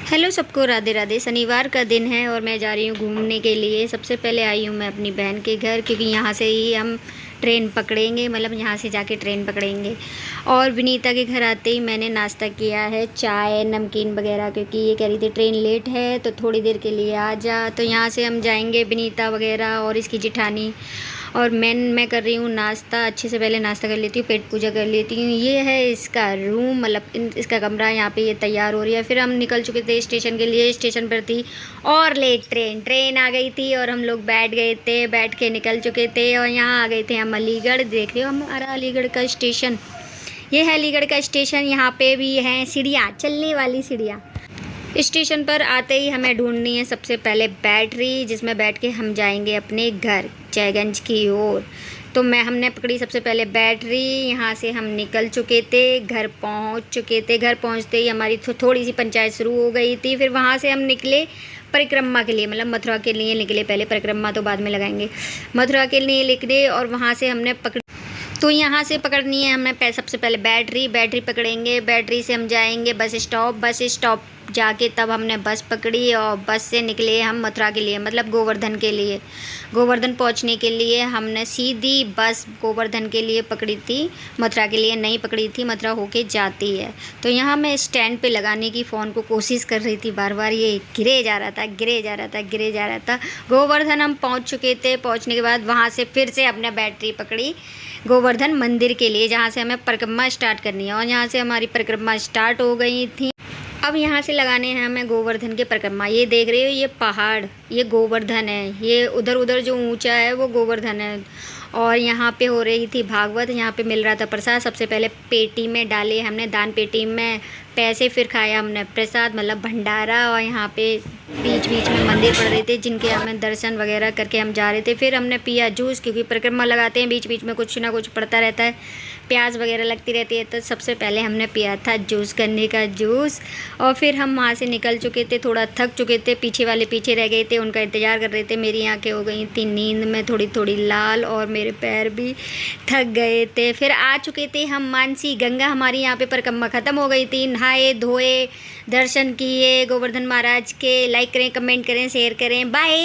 Hello सबको, राधे राधे। शनिवार का दिन है और मैं जा रही हूँ घूमने के लिए। सबसे पहले आई हूँ मैं अपनी बहन के घर, क्योंकि यहाँ से ही हम ट्रेन पकड़ेंगे, मतलब यहाँ से जाके ट्रेन पकड़ेंगे। और विनीता के घर आते ही मैंने नाश्ता किया है, चाय नमकीन वगैरह, क्योंकि ये कह रही थी ट्रेन लेट है तो थोड़ी देर के लिए आ जा। तो यहाँ से हम जाएंगे विनीता वगैरह और इसकी जिठानी। और मैं कर रही हूँ नाश्ता। अच्छे से पहले नाश्ता कर लेती हूँ, पेट पूजा कर लेती हूँ। ये है इसका रूम, मतलब इसका कमरा। यहाँ पे ये तैयार हो रही है। फिर हम निकल चुके थे स्टेशन के लिए। स्टेशन पर थी और लेट ट्रेन आ गई थी और हम लोग बैठ गए थे, बैठ के निकल चुके थे और यहाँ आ गए थे हम अलीगढ़। देख रहे हो हमारा अलीगढ़ का स्टेशन, ये है अलीगढ़ का स्टेशन। यहाँ पे भी हैं सीढ़ियाँ, चलने वाली सीढ़ियाँ। स्टेशन पर आते ही हमें ढूंढनी है सबसे पहले बैटरी, जिसमें बैठ के हम जाएंगे अपने घर जयगंज की ओर। तो हमने पकड़ी सबसे पहले बैटरी। यहाँ से हम निकल चुके थे, घर पहुँच चुके थे। घर पहुँचते ही हमारी थोड़ी सी पंचायत शुरू हो गई थी। फिर वहाँ से हम निकले परिक्रमा के लिए, मतलब मथुरा के लिए निकले। पहले परिक्रमा तो बाद में लगाएंगे, मथुरा के लिए निकले और वहाँ से हमने पकड़ी। तो यहाँ से पकड़नी है हमें सबसे पहले बैटरी पकड़ेंगे। बैटरी से हम जाएंगे बस स्टॉप जाके तब हमने बस पकड़ी और बस से निकले हम मथुरा के लिए, मतलब गोवर्धन के लिए। गोवर्धन पहुँचने के लिए हमने सीधी बस गोवर्धन के लिए पकड़ी थी, मथुरा के लिए नहीं पकड़ी थी। मथुरा होके जाती है। तो यहाँ मैं स्टैंड पे लगाने की फ़ोन को कोशिश कर रही थी, बार बार ये गिरे जा रहा था। गोवर्धन हम पहुँच चुके थे। पहुँचने के बाद वहाँ से फिर से अपने बैटरी पकड़ी गोवर्धन मंदिर के लिए, जहाँ से हमें परिक्रमा स्टार्ट करनी है। और यहाँ से हमारी परिक्रमा स्टार्ट हो गई थी। अब यहाँ से लगाने हैं हमें गोवर्धन के परिक्रमा। ये देख रहे हो, ये पहाड़, ये गोवर्धन है। ये उधर जो ऊंचा है वो गोवर्धन है। और यहाँ पे हो रही थी भागवत। यहाँ पे मिल रहा था प्रसाद। सबसे पहले पेटी में डाले हमने, दान पेटी में पैसे, फिर खाया हमने प्रसाद, मतलब भंडारा। और यहाँ पे बीच में मंदिर पड़ रहे थे, जिनके हमें दर्शन वगैरह करके हम जा रहे थे। फिर हमने पिया जूस, क्योंकि परिक्रमा लगाते हैं बीच में कुछ ना कुछ पड़ता रहता है, प्यास वगैरह लगती रहती है। तो सबसे पहले हमने पिया था जूस, गन्ने का जूस। और फिर हम वहाँ से निकल चुके थे, थोड़ा थक चुके थे। पीछे वाले पीछे रह गए थे, उनका इंतज़ार कर रहे थे। मेरी आंखें हो गई थी नींद में थोड़ी लाल और मेरे पैर भी थक गए थे। फिर आ चुके थे हम मानसी गंगा। हमारी यहाँ पे परिक्रमा ख़त्म हो गई थी। नहाए धोए, दर्शन किए गोवर्धन महाराज के। लाइक करें, कमेंट करें, शेयर करें। बाय।